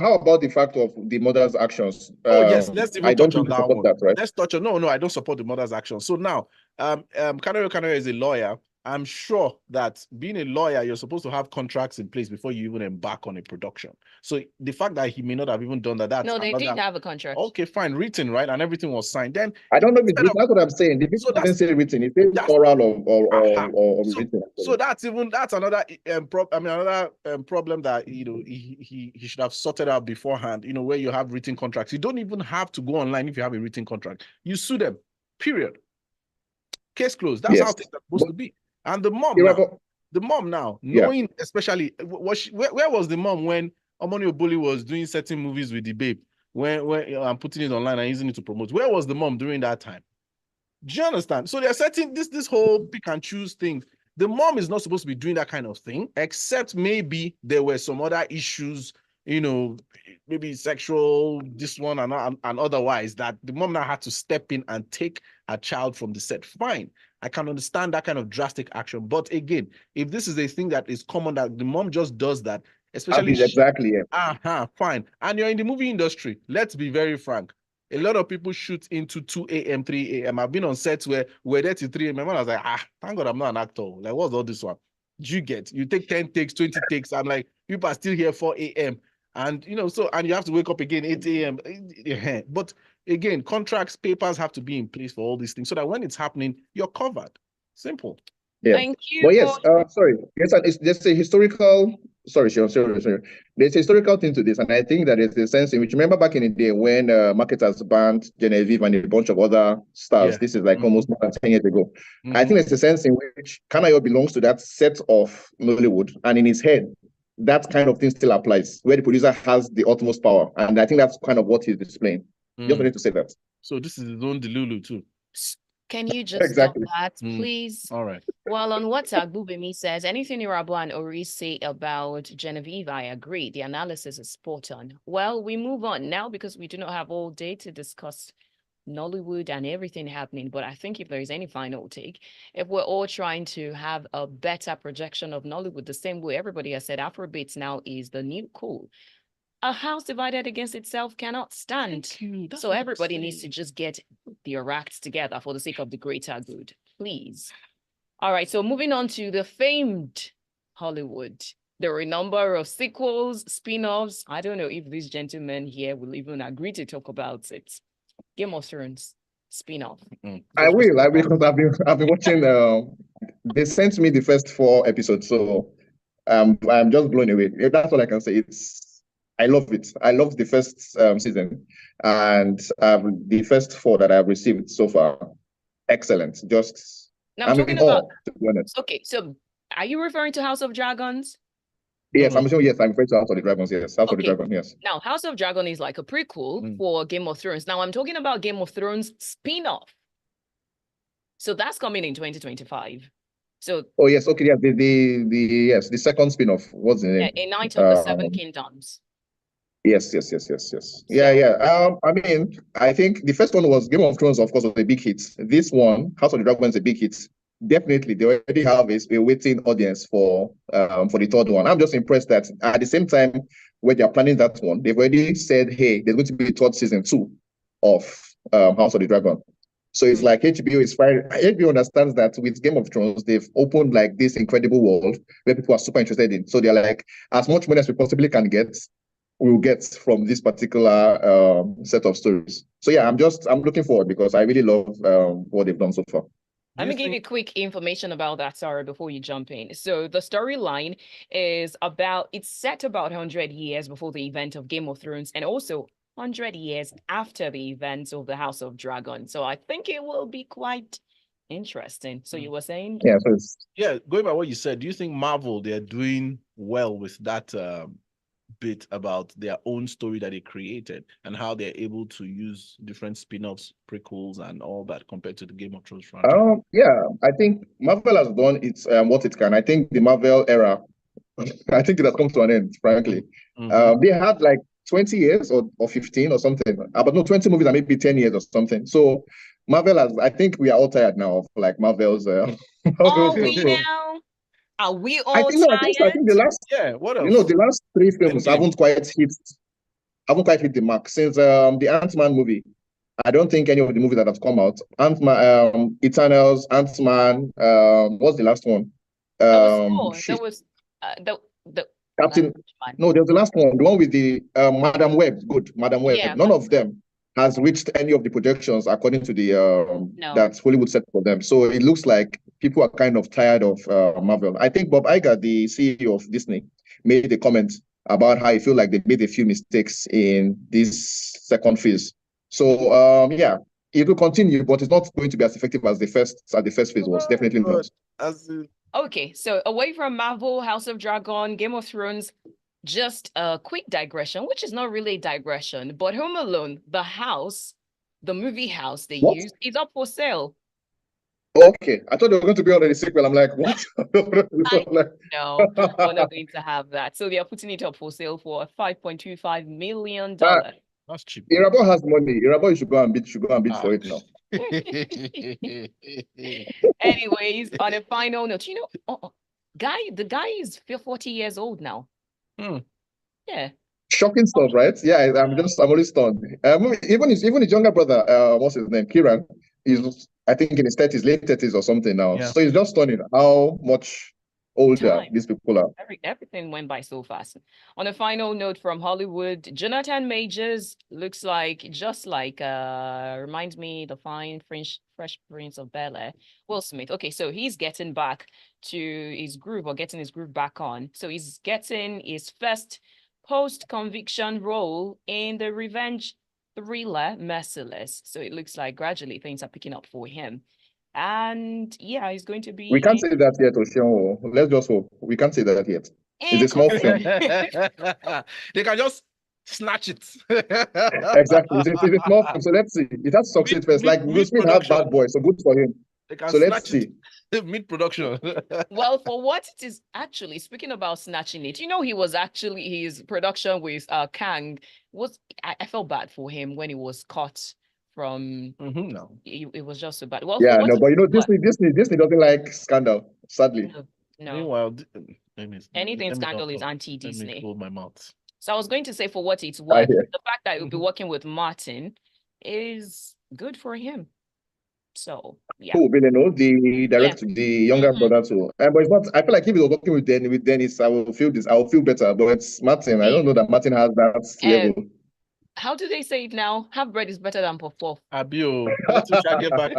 how about the fact of the mother's actions? Yes, let's even touch on that one. That, right? Let's touch on. No, I don't support the mother's actions. So now, Kanayo is a lawyer. I'm sure that being a lawyer, you're supposed to have contracts in place before you even embark on a production. So the fact that he may not have even done that, no, they did have a contract. Okay, fine, written, right, and everything was signed. Then I don't know if it's written. That's what I'm saying. The video doesn't say written. It says oral or written. So that's another problem that he should have sorted out beforehand. Where you have written contracts, you don't even have to go online if you have a written contract. You sue them. Period. Case closed. That's how things are supposed to be. And the mom now, knowing especially, where was the mom when Omoni Oboli was doing certain movies with the babe? when I'm putting it online and using it to promote. Where was the mom during that time? Do you understand? So they're setting this whole pick and choose thing. The mom is not supposed to be doing that kind of thing, except maybe there were some other issues, maybe sexual, this one and otherwise, that the mom now had to step in and take a child from the set. Fine. I can understand that kind of drastic action. But again, if this is a thing that is common, that the mom just does that, especially exactly, yeah. Fine. And you're in the movie industry. Let's be very frank. A lot of people shoot into 2 a.m., 3 a.m. I've been on sets where we're there till 3 a.m. I was like, thank God I'm not an actor. Like, what's all this one? You take 10 takes, 20 takes. I'm like, people are still here 4 a.m. And, and you have to wake up again 8 a.m. But again, contracts, papers have to be in place for all these things so that when it's happening, you're covered. Simple. Yeah. Thank you. But yes, sorry. Yes, there's a historical. Sorry. There's a historical thing to this, and I think that it's a sense in which, remember back in the day when marketers banned Genevieve and a bunch of other stars. Yeah. This is like almost more than 10 years ago. I think there's a sense in which Kanayo belongs to that set of Nollywood, and in his head, that kind of thing still applies, where the producer has the utmost power, and I think that's kind of what he's displaying. Just wanted to say that. So this is his own Delulu too. Can you just Exactly. stop that, please? All right. Well, on WhatsApp, Bubemi says, anything Irabor and Oris say about Genevieve, I agree. The analysis is spot on. Well, we move on now because we do not have all day to discuss Nollywood and everything happening. But I think if there is any final take, if we're all trying to have a better projection of Nollywood, the same way everybody has said Afrobeats now is the new cool. A house divided against itself cannot stand. So everybody needs to just get their acts together for the sake of the greater good, please. All right, so moving on to the famed Hollywood. There were a number of sequels, spin-offs. I don't know if these gentlemen here will even agree to talk about it. Game of Thrones spin-off. I will, because I've been watching. They sent me the first 4 episodes, so I'm just blown away. That's all I can say. I love it. I love the first season, and the first 4 that I've received so far, excellent. Just now I'm talking about. To be honest. Okay, so are you referring to House of Dragons? Yes, I'm sure. Yes, I'm referring to House of the Dragons. Yes, House of the Dragon. Yes. Now, House of Dragon is like a prequel for Game of Thrones. Now, I'm talking about Game of Thrones spin-off. So that's coming in 2025. So. Oh yes, okay. Yeah, the second spin-off. What's the name? A Knight of the Seven Kingdoms. Yes. Yeah. I mean, I think the first one was Game of Thrones, of course, was a big hit. This one, House of the Dragon, is a big hit. Definitely, they already have a waiting audience for the third one. I'm just impressed that at the same time when they're planning that one, they've already said, hey, there's going to be a third season 2 of House of the Dragon. So it's like HBO is fine. HBO understands that with Game of Thrones, they've opened like this incredible world where people are super interested in. So they're like, as much money as we possibly can get, we'll get from this particular set of stories. So yeah, I'm looking forward because I really love what they've done so far. Let me give you quick information about that, Sarah, before you jump in. So the storyline is it's set about 100 years before the event of Game of Thrones and also 100 years after the events of the House of Dragon. So I think it will be quite interesting. So you were saying? Yeah, going by what you said, do you think Marvel, they're doing well with that bit about their own story that they created and how they're able to use different spin-offs, prequels, and all that compared to the Game of Thrones franchise? Yeah, I think Marvel has done what it can. I think the Marvel era, I think it has come to an end, frankly. They had like 20 years or 15 or something, but no, 20 movies and maybe 10 years or something. So Marvel I think we are all tired now of like Marvel's. Are we all tired? I think the last, what else? The last 3 films haven't quite hit the mark since the Ant-Man movie. I don't think any of the movies that have come out, Ant-Man, Eternals, Ant-Man, what's the last one? There was Captain. No, there was the last one, the one with the Madam Web. Good, Madam Web. Yeah, none of them has reached any of the projections according to the that Hollywood set for them. So it looks like people are kind of tired of Marvel. I think Bob Iger, the CEO of Disney, made a comment about how he feel like they made a few mistakes in this second phase. So yeah, it will continue, but it's not going to be as effective as the first phase was. Definitely not. Okay, so away from Marvel, House of Dragon, Game of Thrones, just a quick digression, which is not really a digression, but Home Alone, the house, the movie house they What? use, is up for sale. Okay, I thought they were going to be on the sequel. I'm like, what? I know we're not going to have that. So they are putting it up for sale for $5.25 million. That's cheap. Irabor has money. Irabor, you should go and bid. Should go and bid Ah. for it now. Anyways, on a final note, the guy is 40 years old now. Hmm. Yeah. Shocking stuff, right? Yeah, I'm only stunned. Even his younger brother, what's his name, Kiran, is I think in his 30s, late 30s or something now. Yeah. So it's just stunning how much older Time. these people are. Everything went by so fast. On a final note from Hollywood, Jonathan Majors looks just like reminds me the fine Fresh Prince of Bel-Air, Will Smith. Okay, so he's getting back to his groove, or getting his groove back on. So he's getting his first post-conviction role in the revenge thriller Merciless. So it looks like gradually things are picking up for him. And yeah, he's going to be We can't say that yet, Oshion. Let's just hope. We can't say that yet. It's a small film. They can just snatch it. Exactly. It's a small film. So let's see. It has to succeed first. Like Will Smith had Bad Boy, so good for him. They can So let's snatch see. it mid-production. Well, for what it is, actually, speaking about snatching it, his production with Kang was, I felt bad for him when he was caught from, No. it was just so bad. Well, Yeah, for what no, it but is, Disney doesn't like scandal, sadly. no, Meanwhile, anything let me scandal not is talk. Let me anti-Disney. hold my mouth. So I was going to say, for what it's I worth, hear. the fact that he'll be Mhm. working with Martin is good for him. So yeah. Who Villeneuve, the director, the younger Mhm. brother too. But it's not. I feel like if he was working with Dennis, I will feel this. I will feel better. But it's Martin. I don't know that Martin has that level. How do they say it now? Half bread is better than puff puff. Abio, what should I get back?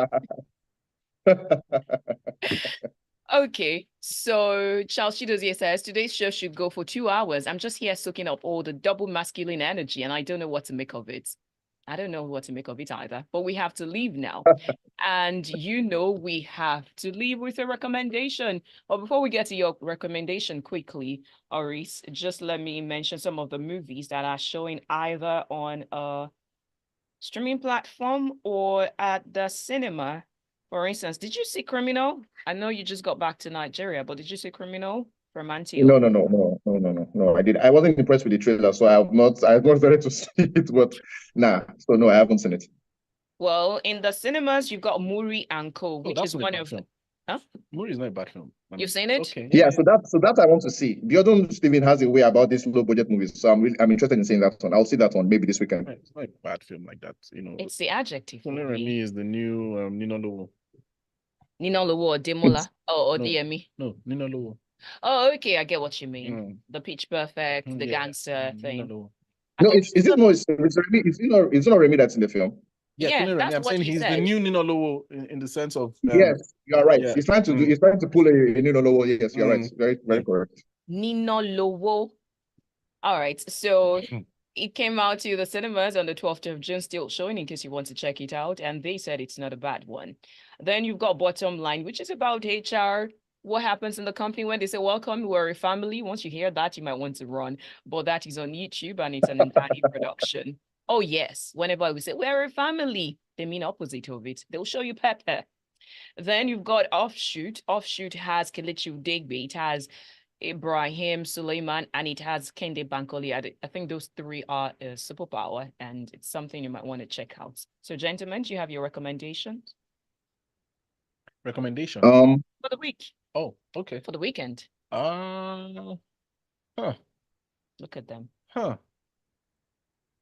Okay, so Charles Chidozie says today's show should go for 2 hours. I'm just here soaking up all the double masculine energy, and I don't know what to make of it. I don't know what to make of it either, but we have to leave now. And we have to leave with a recommendation. But before we get to your recommendation quickly, Oris, just let me mention some of the movies that are showing either on a streaming platform or at the cinema. For instance, did you see Criminal? I know you just got back to Nigeria, but did you see Criminal from Antio? No. I wasn't impressed with the trailer, so I was not ready to see it. But nah, so no, I haven't seen it. Well, in the cinemas, you've got Muri and Co, Oh, which that's is not a one bad of film. Huh? Muri is not a bad film. You've seen it? Okay. Yeah, so that I want to see. The other Steven has a way about these low budget movies, so I'm interested in seeing that one. I'll see that one maybe this weekend. It's not a bad film like that. It's the adjective for Kunle me. Remy is the new Nino Lowo. Nino Lowo, Demola, or No. DME. No, Nino Lowo. Oh, okay, I get what you mean. The Pitch Perfect, the Yeah, gangster Nino thing. Lowo. No, is it more? It's Remy. It's not Remy that's in the film. Yeah, Yeah, Kunle Remy. that's I'm what saying he he's the said. new Nino Lowo in the sense of Yes, you are right. yeah. He's trying to pull a Nino Lowo. Yes, you're right. Very, very Yeah. correct. Nino Lowo. All right, so it came out to the cinemas on the 12th of June, still showing in case you want to check it out. And they said it's not a bad one. Then you've got Bottom Line, which is about HR. What happens in the company when they say, welcome, we're a family. Once you hear that, you might want to run. But that is on YouTube and it's an entirely production. Oh, yes. Whenever we say, we're a family, they mean opposite of it. They'll show you pepper. Then you've got Offshoot. Offshoot has Kelechi Udegbe. It has Ibrahim Suleiman, and it has Kende Bankole. I think those three are a superpower, and it's something you might want to check out. So, gentlemen, do you have your recommendations? Recommendation for the week? Oh, okay. For the weekend. Huh. Look at them. Huh.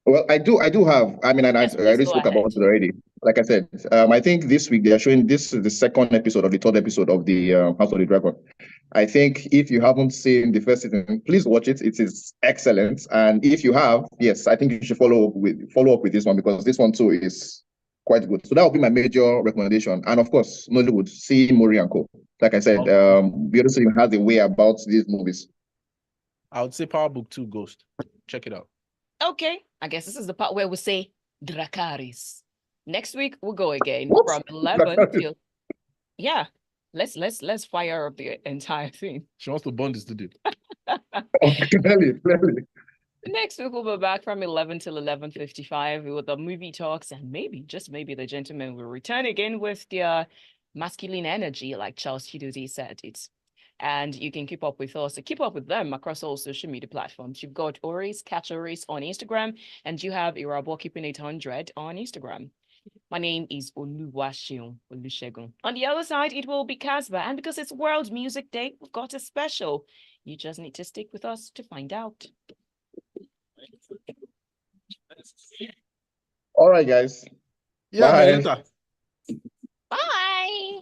Well, I do have. I mean, Yes, I please already go spoke ahead. about it already. Like I said, I think this week they are showing this is the second episode of the third episode of the House of the Dragon. I think if you haven't seen the first season, please watch it. It is excellent. And if you have, yes, I think you should follow up with this one because this one too is quite good. So that would be my major recommendation. And of course, Nollywood, see Mori and Co. Like I said, Beyonce has a way about these movies. I would say Power Book 2 Ghost. Check it out. Okay, I guess this is the part where we say Dracarys. Next week we'll go again What? from 11 till let's fire up the entire thing. She wants to burn the studio. Clearly. Next week we'll be back from 11 till 11:55 with the movie talks, and maybe, just maybe, the gentlemen will return again with their masculine energy, like Charles Chidozie said it. And you can keep up with us, keep up with them across all social media platforms. You've got Oris, catch Oris on Instagram, and you have Irabor Keeping 800 on Instagram. My name is Oluwaseun. On the other side, it will be Casbah, and because it's World Music Day, we've got a special. You just need to stick with us to find out. All right, guys. Yeah, Bye. later. Bye.